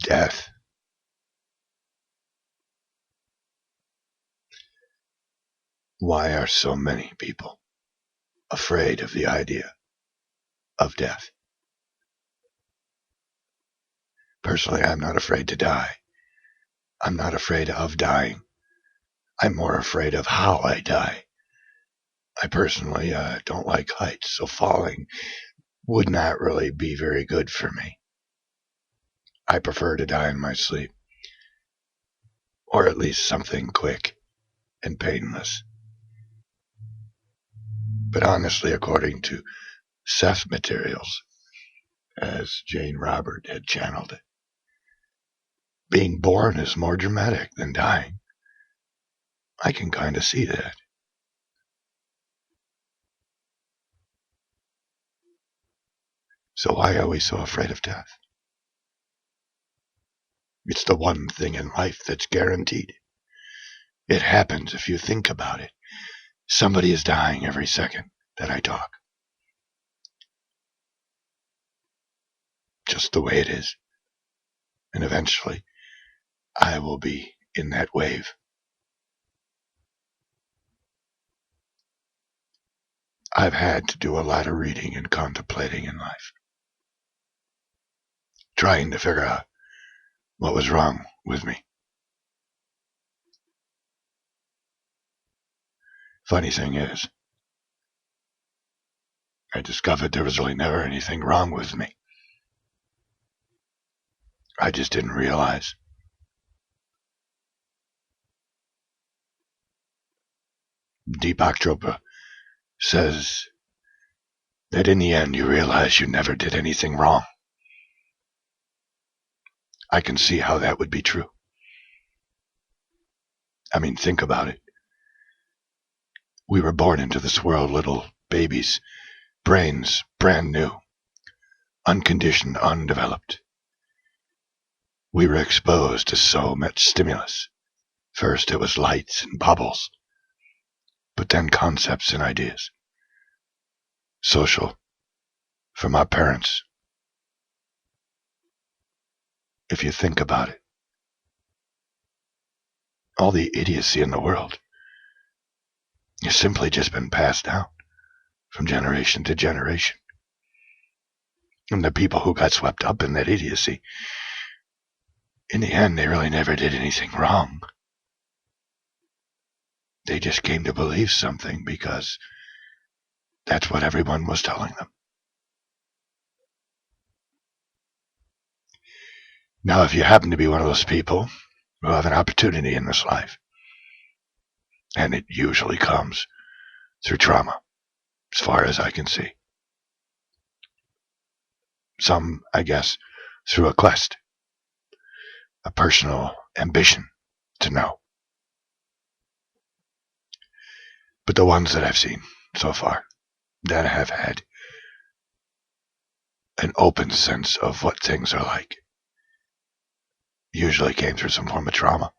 Death. Why are so many people afraid of the idea of death? Personally, I'm not afraid to die. I'm not afraid of dying. I'm more afraid of how I die. I personally don't like heights, so falling would not really be very good for me. I prefer to die in my sleep, or at least something quick and painless. But honestly, according to Seth materials, as Jane Robert had channeled it, being born is more dramatic than dying. I can kind of see that. So why are we so afraid of death? It's the one thing in life that's guaranteed. It happens if you think about it. Somebody is dying every second that I talk. Just the way it is. And eventually, I will be in that wave. I've had to do a lot of reading and contemplating in life, trying to figure out what was wrong with me. Funny thing is, I discovered there was really never anything wrong with me. I just didn't realize. Deepak Chopra says that in the end you realize you never did anything wrong. I can see how that would be true. I mean, think about it. We were born into this world little babies, brains brand new, unconditioned, undeveloped. We were exposed to so much stimulus. First it was lights and bubbles, but then concepts and ideas. Social, from our parents. If you think about it, all the idiocy in the world has simply just been passed down from generation to generation. And the people who got swept up in that idiocy, in the end, they really never did anything wrong. They just came to believe something because that's what everyone was telling them. Now, if you happen to be one of those people who have an opportunity in this life, and it usually comes through trauma, as far as I can see. Some, I guess, through a quest, a personal ambition to know. But the ones that I've seen so far that have had an open sense of what things are like usually came through some form of trauma.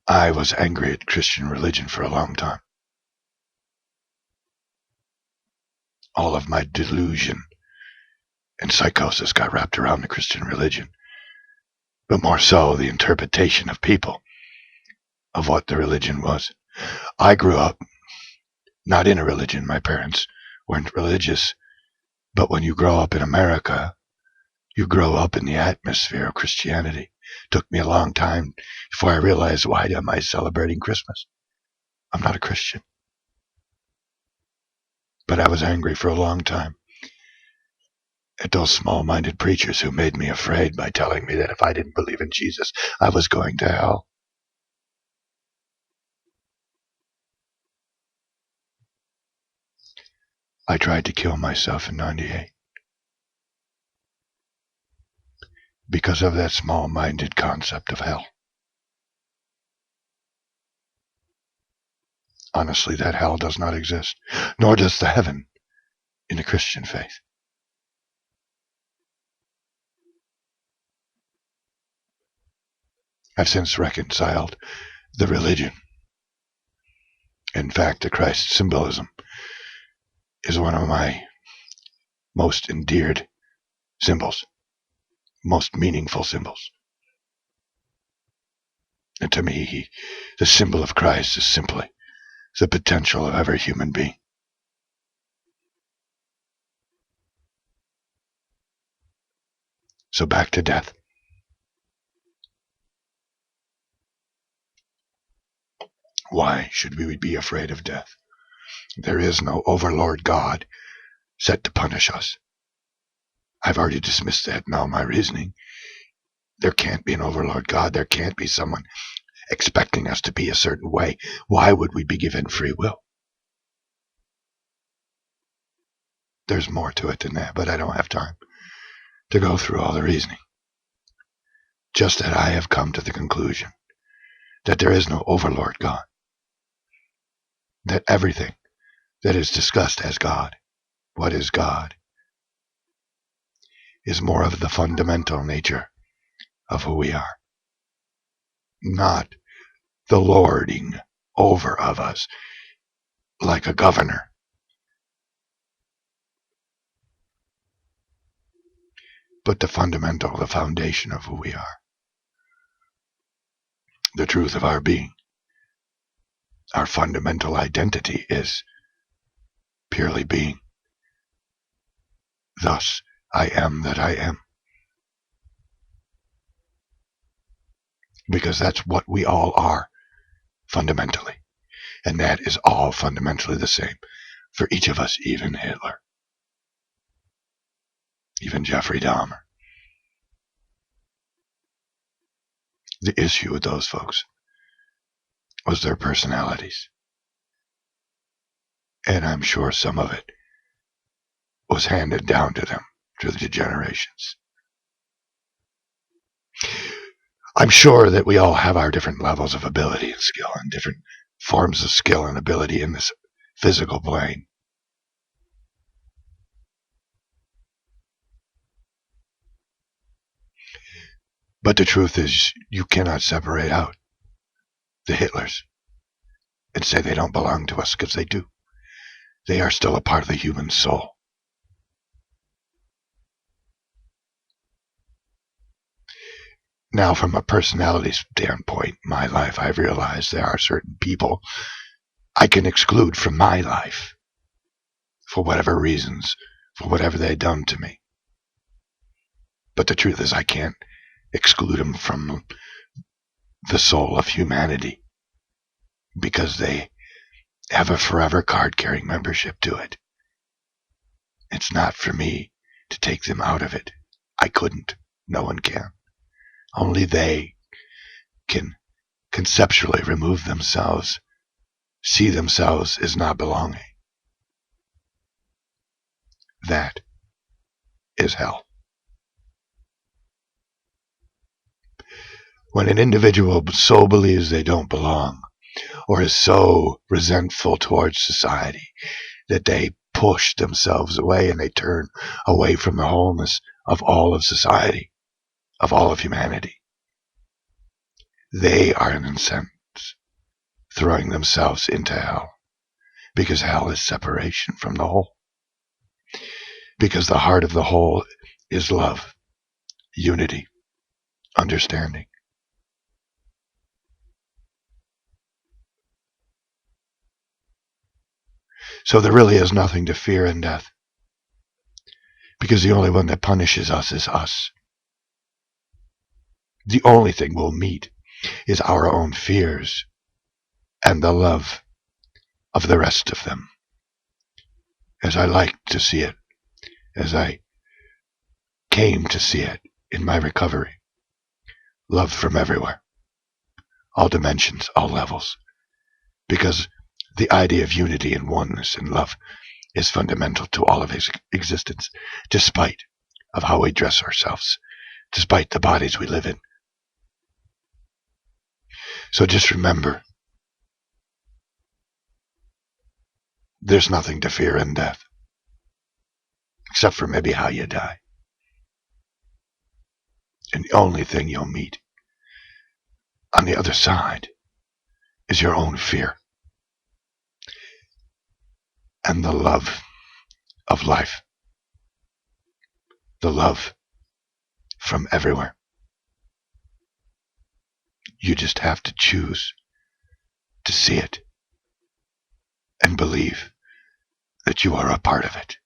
I was angry at Christian religion for a long time. All of my delusion and psychosis got wrapped around the Christian religion, but more so the interpretation of people of what the religion was. I grew up not in a religion. My parents weren't religious, but when you grow up in America, you grow up in the atmosphere of Christianity. It took me a long time before I realized, why am I celebrating Christmas? I'm not a Christian. But I was angry for a long time at those small-minded preachers who made me afraid by telling me that if I didn't believe in Jesus, I was going to hell. I tried to kill myself in '98 because of that small-minded concept of hell. Honestly, that hell does not exist, nor does the heaven. in the Christian faith. I've since reconciled the religion. In fact, the Christ symbolism is one of my most endeared symbols, most meaningful symbols. And to me, the symbol of Christ is simply the potential of every human being. So back to death. Why should we be afraid of death? There is no overlord God set to punish us. I've already dismissed that in all my reasoning. There can't be an overlord God. There can't be someone expecting us to be a certain way. Why would we be given free will? There's more to it than that, but I don't have time to go through all the reasoning. Just that I have come to the conclusion that there is no overlord God. That everything that is discussed as God, what is God, is more of the fundamental nature of who we are. Not the lording over of us like a governor. But the fundamental, the foundation of who we are. The truth of our being. Our fundamental identity is purely being. Thus, I am that I am. Because that's what we all are, fundamentally. And that is all fundamentally the same for each of us, even Hitler. Even Jeffrey Dahmer. The issue with those folks was their personalities. And I'm sure some of it was handed down to them through the generations. I'm sure that we all have our different levels of ability and skill and different forms of skill and ability in this physical plane. But the truth is, you cannot separate out the Hitlers and say they don't belong to us, because they do. They are still a part of the human soul. Now, from a personality standpoint, my life, I've realized there are certain people I can exclude from my life for whatever reasons, for whatever they've done to me. But the truth is, I can't exclude them from the soul of humanity because they have a forever card-carrying membership to it. It's not for me to take them out of it. I couldn't. No one can. Only they can conceptually remove themselves, see themselves as not belonging. That is hell. When an individual so believes they don't belong, or is so resentful towards society that they push themselves away and they turn away from the wholeness of all of society, of all of humanity, they are in a sense throwing themselves into hell, because hell is separation from the whole. Because the heart of the whole is love, unity, understanding. So there really is nothing to fear in death, because the only one that punishes us is us. The only thing we'll meet is our own fears and the love of the rest of them. As I like to see it, as I came to see it in my recovery. Love from everywhere. All dimensions, all levels. Because the idea of unity and oneness and love is fundamental to all of his existence, despite of how we dress ourselves, despite the bodies we live in. So just remember, there's nothing to fear in death. except for maybe how you die. And the only thing you'll meet on the other side is your own fear and the love of life, the love from everywhere. You just have to choose to see it and believe that you are a part of it.